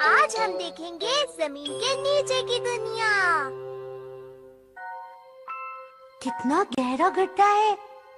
आज हम देखेंगे जमीन के नीचे की दुनिया। कितना गहरा गड्ढा है।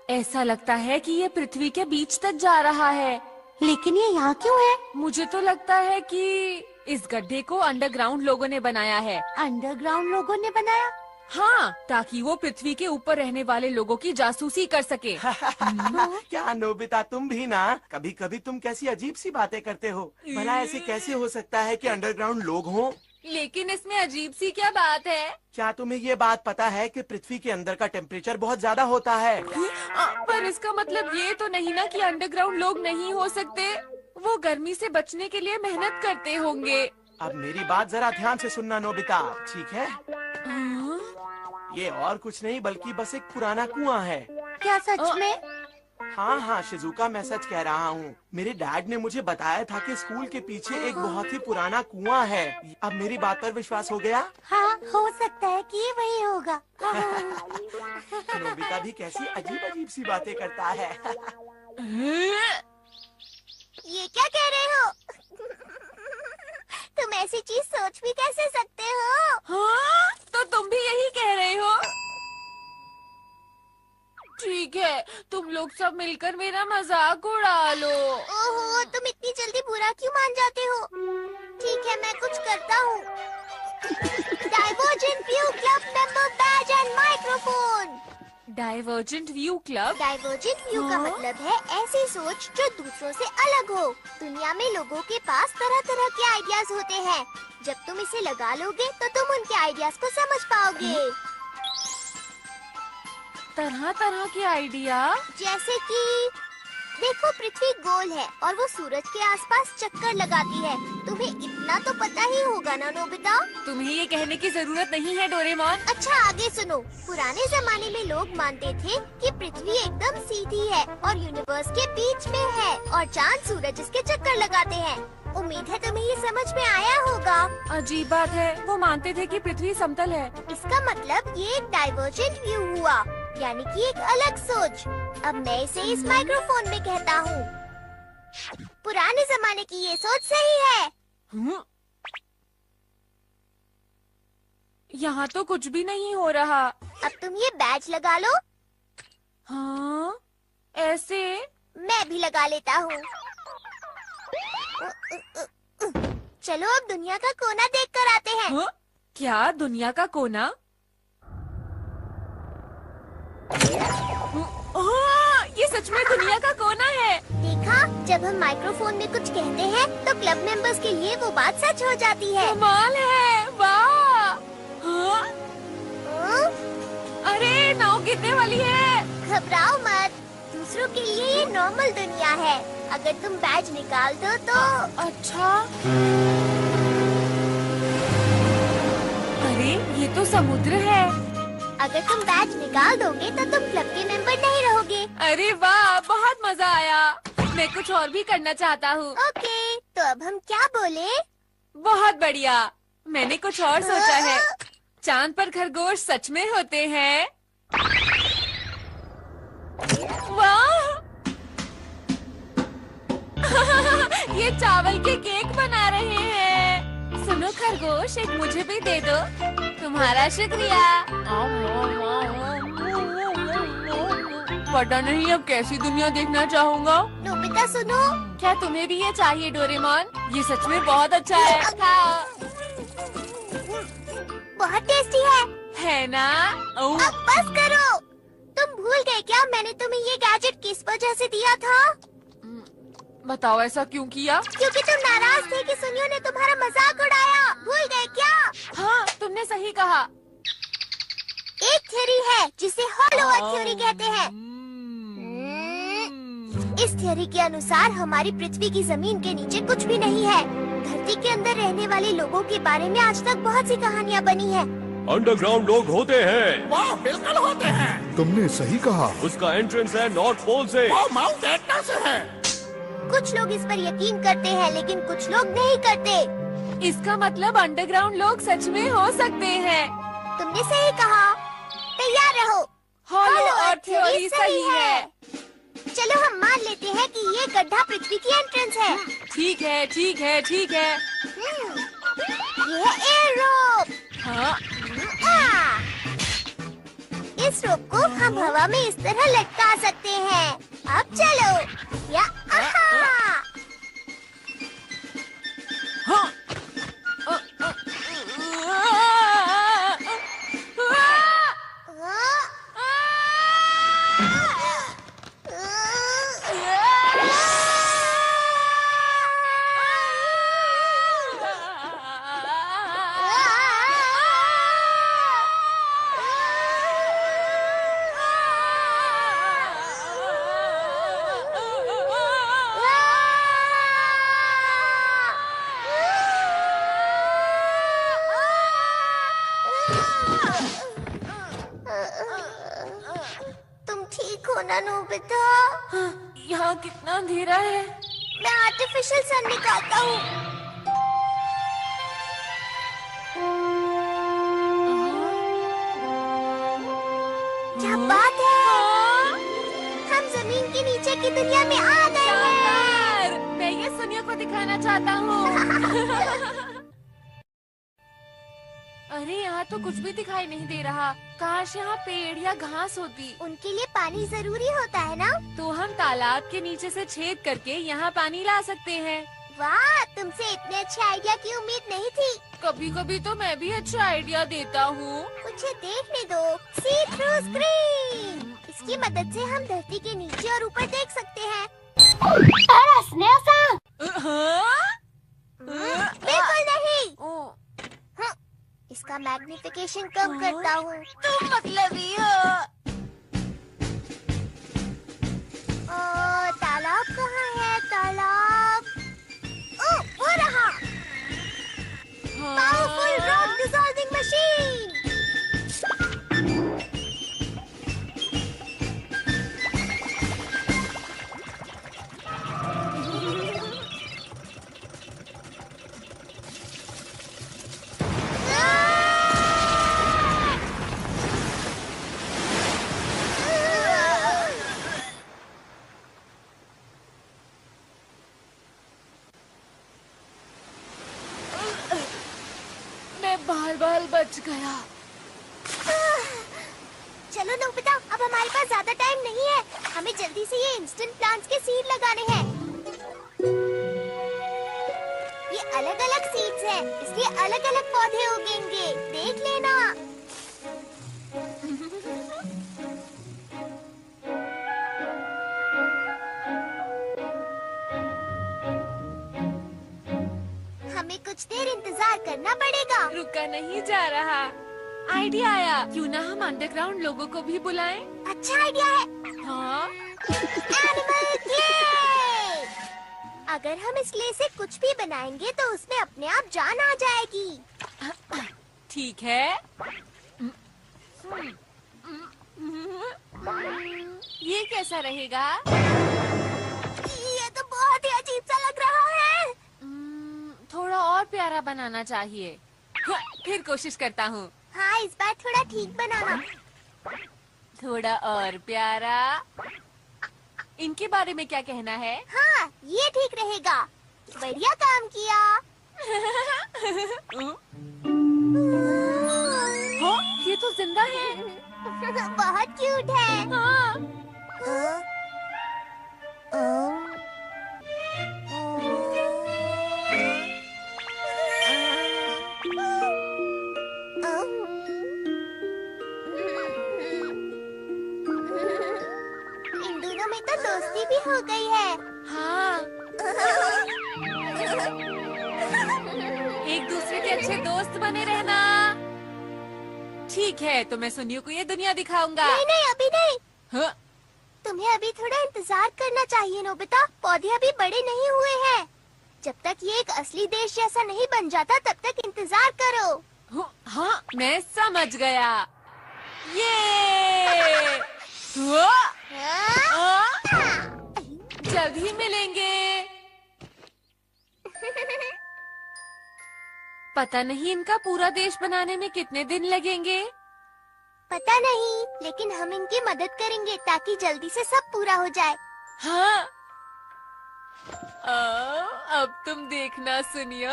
ऐसा लगता है कि ये पृथ्वी के बीच तक जा रहा है। लेकिन ये यहाँ क्यों है? मुझे तो लगता है कि इस गड्ढे को अंडरग्राउंड लोगों ने बनाया है। अंडरग्राउंड लोगों ने बनाया? हाँ, ताकि वो पृथ्वी के ऊपर रहने वाले लोगों की जासूसी कर सके। क्या नोबिता, तुम भी ना कभी कभी तुम कैसी अजीब सी बातें करते हो। भला ऐसे कैसे हो सकता है कि अंडरग्राउंड लोग हों? लेकिन इसमें अजीब सी क्या बात है? क्या तुम्हें ये बात पता है कि पृथ्वी के अंदर का टेम्परेचर बहुत ज्यादा होता है? पर इसका मतलब ये तो नहीं ना कि अंडरग्राउंड लोग नहीं हो सकते। वो गर्मी से बचने के लिए मेहनत करते होंगे। अब मेरी बात जरा ध्यान से सुनना नोबिता, ठीक है? ये और कुछ नहीं बल्कि बस एक पुराना कुआं है। क्या सच में? हाँ हाँ शिजुका, मैं सच कह रहा हूँ। मेरे डैड ने मुझे बताया था कि स्कूल के पीछे एक बहुत ही पुराना कुआं है। अब मेरी बात पर विश्वास हो गया? हाँ, हो सकता है कि ये वही होगा। नोबिता भी कैसी अजीब अजीब सी बातें करता है। ये क्या कह रहे हो? तुम ऐसी चीज सोच भी कैसे सकते हो? हाँ, तो तुम भी यही कह रहे हो? ठीक है, तुम लोग सब मिलकर मेरा मजाक उड़ा लो। ओहो, तुम इतनी जल्दी बुरा क्यों मान जाते हो? ठीक है, मैं कुछ करता हूँ। Divergent view club member badge and microphone. Divergent view club? Divergent view का मतलब है ऐसी सोच जो दूसरों से अलग हो। दुनिया में लोगों के पास तरह तरह के आइडियाज होते हैं। जब तुम इसे लगा लोगे तो तुम उनके आइडियाज को समझ पाओगे। तरह तरह के आइडिया? जैसे कि देखो, पृथ्वी गोल है और वो सूरज के आसपास चक्कर लगाती है। तुम्हें इतना तो पता ही होगा ना नोबिता? तुम्हें ये कहने की जरूरत नहीं है डोरेमोन। अच्छा, आगे सुनो। पुराने जमाने में लोग मानते थे कि पृथ्वी एकदम सीधी है और यूनिवर्स के बीच में है और चांद सूरज इसके चक्कर लगाते हैं। उम्मीद है तुम्हें ये समझ में आया होगा। अजीब बात है, वो मानते थे कि पृथ्वी समतल है। इसका मतलब ये एक डाइवर्जेंट व्यू हुआ, यानी कि एक अलग सोच। अब मैं इसे इस माइक्रोफोन में कहता हूँ। पुराने जमाने की ये सोच सही है। यहाँ तो कुछ भी नहीं हो रहा। अब तुम ये बैज लगा लो। हाँ, ऐसे? मैं भी लगा लेता हूँ। चलो अब दुनिया का कोना देख कर आते हैं। हाँ? क्या दुनिया का कोना? ये सच में दुनिया का कोना है। देखा, जब हम माइक्रोफोन में कुछ कहते हैं तो क्लब मेंबर्स के लिए वो बात सच हो जाती है। कमाल है, वाह! हाँ? अरे नाव गिरने वाली है। घबराओ मत, दूसरों के लिए ये नॉर्मल दुनिया है। अगर तुम बैज निकाल दो तो। अच्छा, अरे ये तो समुद्र है। अगर तुम बैज निकाल दोगे तो तुम क्लब के मेंबर नहीं रहोगे। अरे वाह, बहुत मजा आया। मैं कुछ और भी करना चाहता हूँ। ओके, तो अब हम क्या बोले? बहुत बढ़िया, मैंने कुछ और सोचा है। चांद पर खरगोश सच में होते हैं। वाह! ये चावल के केक बना रहे हैं। सुनो खरगोश, एक मुझे भी दे दो। तुम्हारा शुक्रिया। पता नहीं अब कैसी दुनिया देखना चाहूँगा। नोबिता सुनो। क्या तुम्हें भी ये चाहिए डोरेमोन? ये सच में बहुत अच्छा है। खाओ। बहुत टेस्टी है ना? अब बस करो। तुम भूल गए क्या मैंने तुम्हें ये गैजेट किस वजह से दिया था? बताओ, ऐसा क्यों किया? क्योंकि तुम नाराज थे कि सुनियो ने तुम्हारा मजाक उड़ाया। भूल गए क्या? हाँ, तुमने सही कहा। एक थ्योरी है जिसे हॉलो अर्थ थ्योरी कहते हैं। इस थ्योरी के अनुसार हमारी पृथ्वी की जमीन के नीचे कुछ भी नहीं है। धरती के अंदर रहने वाले लोगों के बारे में आज तक बहुत सी कहानियाँ बनी है। अंडरग्राउंड लोग होते हैं। वाह, बिल्कुल होते हैं। तुमने सही कहा। उसका एंट्रेंस है नॉर्थ पोल से। वो माउंट एटना से है। कुछ लोग इस पर यकीन करते हैं लेकिन कुछ लोग नहीं करते। इसका मतलब अंडरग्राउंड लोग सच में हो सकते हैं। तुमने सही कहा। तैयार रहो, हॉलो अर्थ थ्योरी सही है। चलो हम मान लेते हैं कि ये गड्ढा पृथ्वी की एंट्रेंस है। ठीक है, ठीक है, ठीक है। ये है एयर रोप। हाँ, इस रोप को हम हवा में इस तरह लटका सकते हैं। अब चलो या आहा। हाँ। तुम ठीक हो ना नोबिता? यहाँ कितना अंधेरा है। मैं आर्टिफिशियल सन निकालता हूँ। क्या बात है, हम जमीन के नीचे की दुनिया में आ गए हैं। शानदार! मैं ये सुनियो को दिखाना चाहता हूँ। अरे यहाँ तो कुछ भी दिखाई नहीं दे रहा। काश यहाँ पेड़ या घास होती। उनके लिए पानी जरूरी होता है ना? तो हम तालाब के नीचे से छेद करके यहाँ पानी ला सकते हैं। वाह, तुमसे इतने अच्छे आइडिया की उम्मीद नहीं थी। कभी कभी तो मैं भी अच्छा आइडिया देता हूँ। मुझे देखने दो। सी थ्रू स्क्रीन। इसकी मदद से हम धरती के नीचे और ऊपर देख सकते हैं। बिल्कुल नहीं। हाँ, इसका मैग्निफिकेशन कम करता हूँ। तुम मतलबी हो। तालाब कहाँ है? तालाब वो रहा। Powerful rock dissolving machine. बाल बच गया। चलो नोबिता, अब हमारे पास ज्यादा टाइम नहीं है। हमें जल्दी से ये इंस्टेंट प्लांट्स के सीड लगाने हैं। ये अलग-अलग सीड्स हैं, इसलिए अलग-अलग पौधे उगेंगे। देख लेना। हमें कुछ देर इंतजार करना पड़ेगा। रुका नहीं जा रहा। आइडिया आया, क्यों ना हम अंडरग्राउंड लोगों को भी बुलाएं? अच्छा आइडिया है। हाँ? Animal clay. अगर हम इस क्ले से कुछ भी बनाएंगे तो उसमें अपने आप जान आ जाएगी। ठीक है। ये कैसा रहेगा? ये तो बहुत ही अजीब सा लग रहा है। थोड़ा और प्यारा बनाना चाहिए। फिर कोशिश करता हूँ। हाँ, इस बार थोड़ा ठीक बनाना। थोड़ा और प्यारा। इनके बारे में क्या कहना है? हाँ, ये ठीक रहेगा। बढ़िया काम किया। हाँ, ये तो जिंदा है। बहुत क्यूट है। हाँ। इन दोनों में तो दोस्ती भी हो गई है। हाँ। एक दूसरे के अच्छे दोस्त बने रहना। ठीक है, तो मैं सुनियो को ये दुनिया दिखाऊंगा। नहीं नहीं, अभी नहीं। हाँ? तुम्हें अभी थोड़ा इंतजार करना चाहिए नोबिता। पौधे अभी बड़े नहीं हुए हैं। जब तक ये एक असली देश जैसा नहीं बन जाता तब तक इंतजार करो। हाँ, मैं समझ गया। ये जल्द ही मिलेंगे। पता नहीं इनका पूरा देश बनाने में कितने दिन लगेंगे। पता नहीं, लेकिन हम इनकी मदद करेंगे ताकि जल्दी से सब पूरा हो जाए। हाँ। अब तुम देखना सुनियो।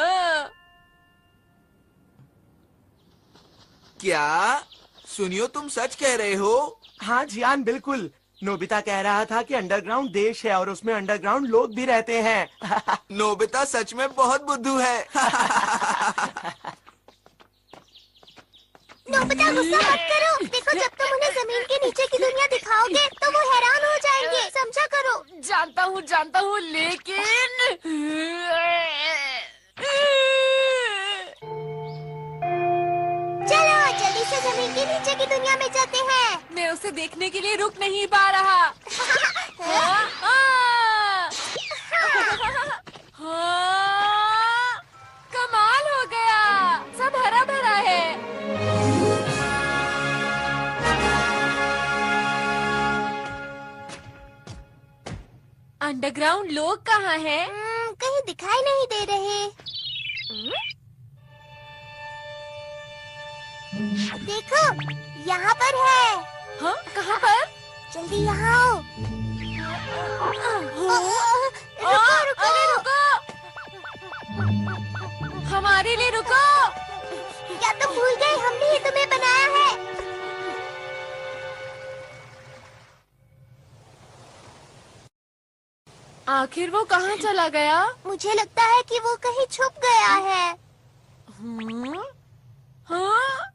क्या? सुनियो, तुम सच कह रहे हो? हाँ जियान, बिल्कुल। नोबिता कह रहा था कि अंडरग्राउंड देश है और उसमें अंडरग्राउंड लोग भी रहते हैं। नोबिता सच में बहुत बुद्धू है। नोबिता, गुस्सा मत करो। देखो, जब तुम उन्हें जमीन के नीचे की दुनिया दिखाओगे तो वो हैरान हो जाएंगे। समझा करो। जानता हूँ, लेकिन चलो जल्दी से जमीन के नीचे की दुनिया में जाते हैं। मैं उसे देखने के लिए रुक नहीं पा रहा। हाँ, कमाल हो गया, सब हरा भरा है। अंडरग्राउंड लोग कहाँ हैं? कहीं दिखाई नहीं दे रहे। देखो, यहाँ पर है। हाँ, कहाँ पर? जल्दी यहाँ आओ। रुको। अरे रुको, हमारे लिए रुको। क्या तुम भूल गए? हमने ही तुम्हें बनाया है। आखिर वो कहाँ चला गया? मुझे लगता है कि वो कहीं छुप गया है। हाँ?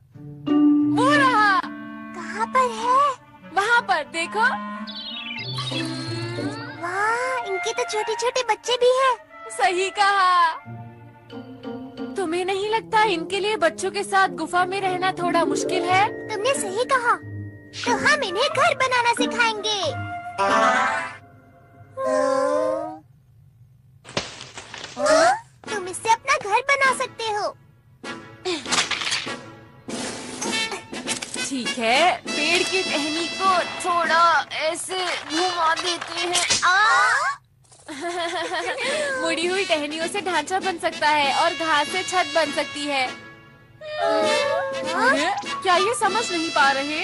वो रहा। कहाँ पर है? वहाँ पर देखो। वाह, इनके तो छोटे छोटे बच्चे भी हैं। सही कहा। तुम्हें नहीं लगता इनके लिए बच्चों के साथ गुफा में रहना थोड़ा मुश्किल है? तुमने सही कहा। तो हम इन्हें घर बनाना सिखाएंगे। तुम इससे अपना घर बना सकते हो। ठीक है, पेड़ की टहनी को थोड़ा ऐसे घुमा देते हैं। मुड़ी हुई टहनियों से ढांचा बन सकता है और घास से छत बन सकती है। क्या ये समझ नहीं पा रहे?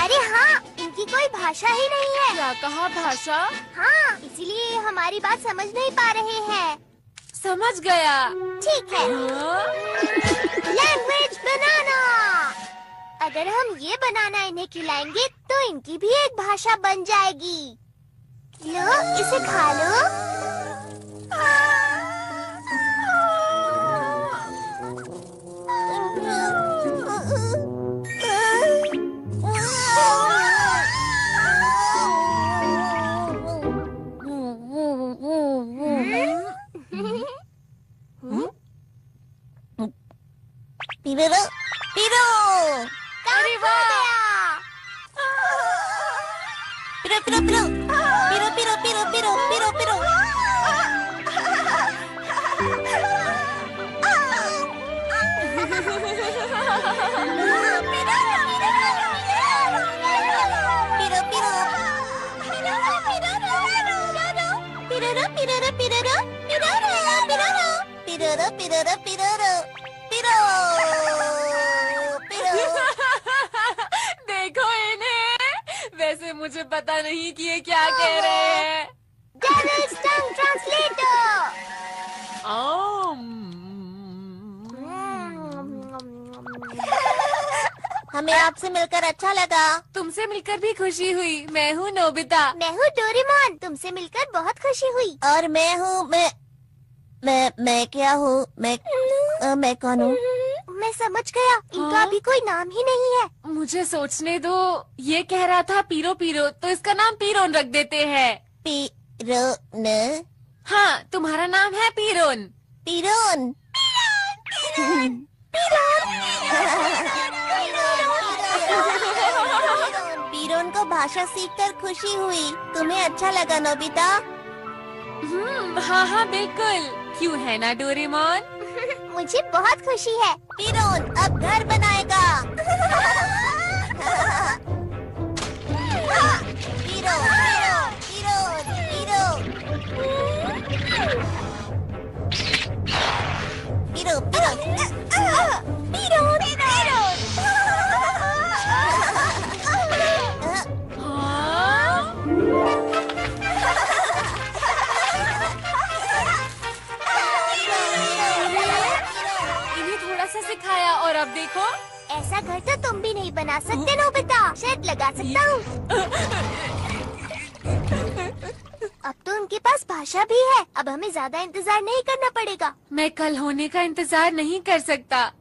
अरे हाँ, इनकी कोई भाषा ही नहीं है। क्या कहा? भाषा? हाँ, इसीलिए हमारी बात समझ नहीं पा रहे हैं। समझ गया। ठीक है। लैंग्वेज बनाना। अगर हम ये बनाना इन्हें खिलाएंगे तो इनकी भी एक भाषा बन जाएगी। लो, इसे खा लो। पिरो, अरे वाह! पिरो पिरो पिरो पिरो पिरो पिरो पिरो पिरो पिरो। देखो इन्हें। वैसे मुझे पता नहीं कि ये क्या कह रहे हैं। Devil's Tongue Translator। हमें आपसे मिलकर अच्छा लगा। तुमसे मिलकर भी खुशी हुई। मैं हूँ नोबिता। मैं हूँ डोरेमोन। तुमसे मिलकर बहुत खुशी हुई। और मैं हूँ मैं क्या हूँ? मैं कौन हूँ? मैं समझ गया। इनका हाँ? अभी कोई नाम ही नहीं है। मुझे सोचने दो। ये कह रहा था पीरो पीरो, तो इसका नाम पीरोन रख देते हैं। पीरोन? हाँ, तुम्हारा नाम है पीरोन। पीरोन। पीरोन को भाषा सीखकर खुशी हुई। तुम्हें अच्छा लगा नोबिता? हाँ हाँ बिल्कुल। क्यों है ना डोरेमोन? मुझे बहुत खुशी है। पीरोन अब घर बनाएगा। पीरो पीरो पीरो पीरो पीरो पीरो इन्हें थोड़ा सा सिखाया और अब ऐसा घर तो तुम भी नहीं बना सकते नोबिता। शायद लगा सकता हूँ। अब तो उनके पास भाषा भी है। अब हमें ज्यादा इंतजार नहीं करना पड़ेगा। मैं कल होने का इंतजार नहीं कर सकता।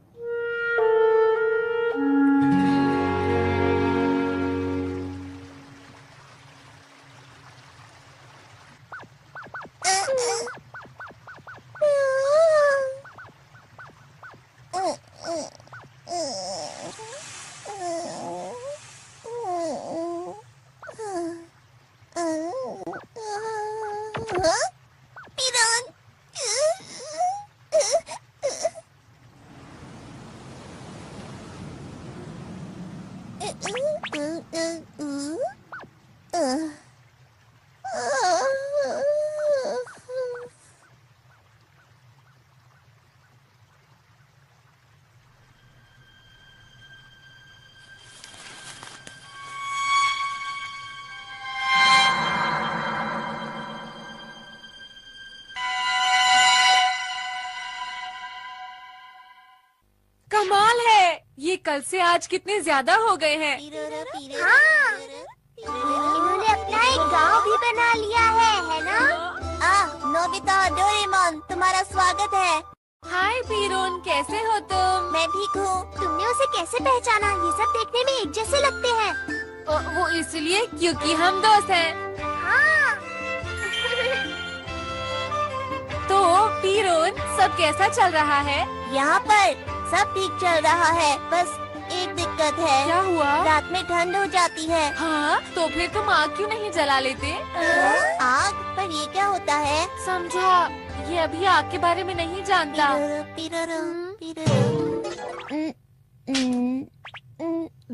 कमाल है, ये कल से आज कितने ज्यादा हो गए हैं। हाँ, इन्होंने अपना एक गांव भी बना लिया है ना? नोबिता और डोरेमोन, तुम्हारा स्वागत है। हाय पीरोन, कैसे हो तुम? मैं ठीक हूँ। तुमने उसे कैसे पहचाना? ये सब देखने में एक जैसे लगते हैं। वो इसलिए क्योंकि हम दोस्त हैं। हाँ। तो पीरोन, सब कैसा चल रहा है? यहाँ पर सब ठीक चल रहा है, बस एक दिक्कत है। क्या हुआ? रात में ठंड हो जाती है। हाँ, तो फिर तुम आग क्यों नहीं जला लेते? आग? पर ये क्या होता है? समझा, ये अभी आग के बारे में नहीं जानता।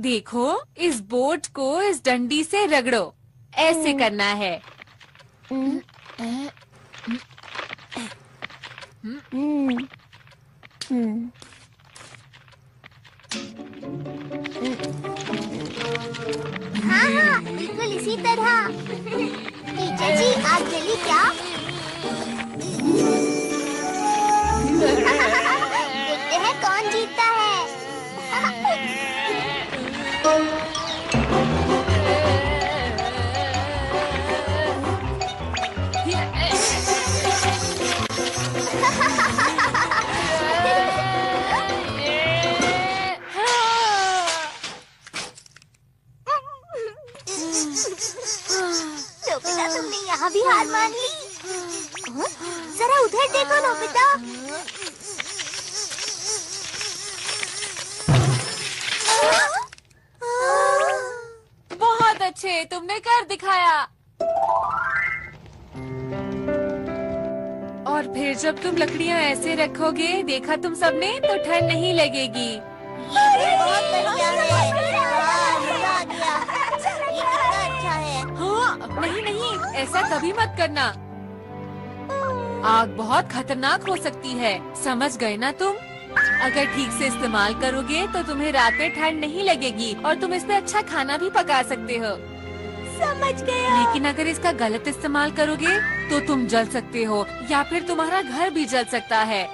देखो, इस बोर्ड को इस डंडी से रगड़ो। ऐसे करना है। हाँ हाँ, बिल्कुल इसी तरह। टीचर जी, आग जली क्या? देखते हैं कौन जीतता है। नोबिता, तुमने यहाँ भी हार मान ली। जरा उधर देखो नोबिता। बहुत अच्छे, तुमने कर दिखाया। और फिर जब तुम लकड़ियाँ ऐसे रखोगे, देखा तुम सबने, तो ठंड नहीं लगेगी। ये बहुत बढ़िया है। मजा आ गया। ये कितना अच्छा है। हाँ, नहीं नहीं, ऐसा कभी मत करना। आग बहुत खतरनाक हो सकती है, समझ गए ना तुम? अगर ठीक से इस्तेमाल करोगे तो तुम्हें रात में ठंड नहीं लगेगी और तुम इस पे अच्छा खाना भी पका सकते हो। समझ गया। लेकिन अगर इसका गलत इस्तेमाल करोगे तो तुम जल सकते हो या फिर तुम्हारा घर भी जल सकता है।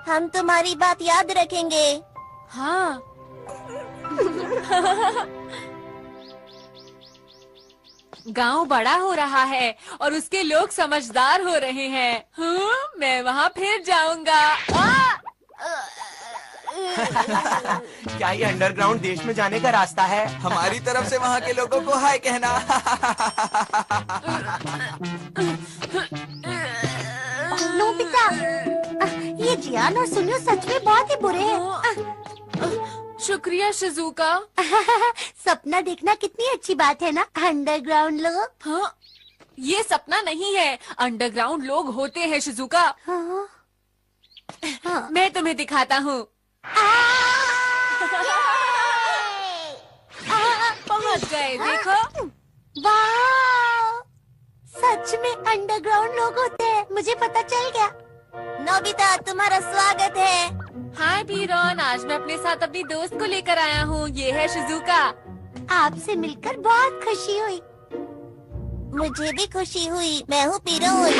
हम तुम्हारी बात याद रखेंगे। हाँ। गांव बड़ा हो रहा है और उसके लोग समझदार हो रहे हैं। हाँ, मैं वहाँ फिर जाऊंगा। क्या ये अंडरग्राउंड देश में जाने का रास्ता है? हमारी तरफ से वहाँ के लोगों को हाय कहना। नोबिता, ये जियान और सुनियो सच में बहुत ही बुरे हैं। शुक्रिया शिजुका। सपना देखना कितनी अच्छी बात है ना, अंडरग्राउंड लोग। हाँ, ये सपना नहीं है, अंडरग्राउंड लोग होते हैं शिजुका। हाँ। हाँ। मैं तुम्हें दिखाता हूँ। पहुँच गए, देखो। वाह, सच में अंडरग्राउंड लोग होते हैं, मुझे पता चल गया। नोबिता, तुम्हारा स्वागत है। हाय पीरोन, आज मैं अपने साथ अपनी दोस्त को लेकर आया हूँ। ये है शिजुका। आपसे मिलकर बहुत खुशी हुई। मुझे भी खुशी हुई। मैं हूँ पीरोन।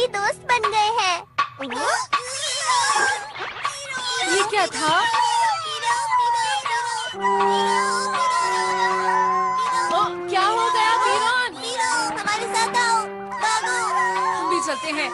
असली दोस्त बन गए हैं। ये क्या था? ओ, क्या हो गया वीरन? हमारे साथ आओ, भागो। हम भी चलते हैं।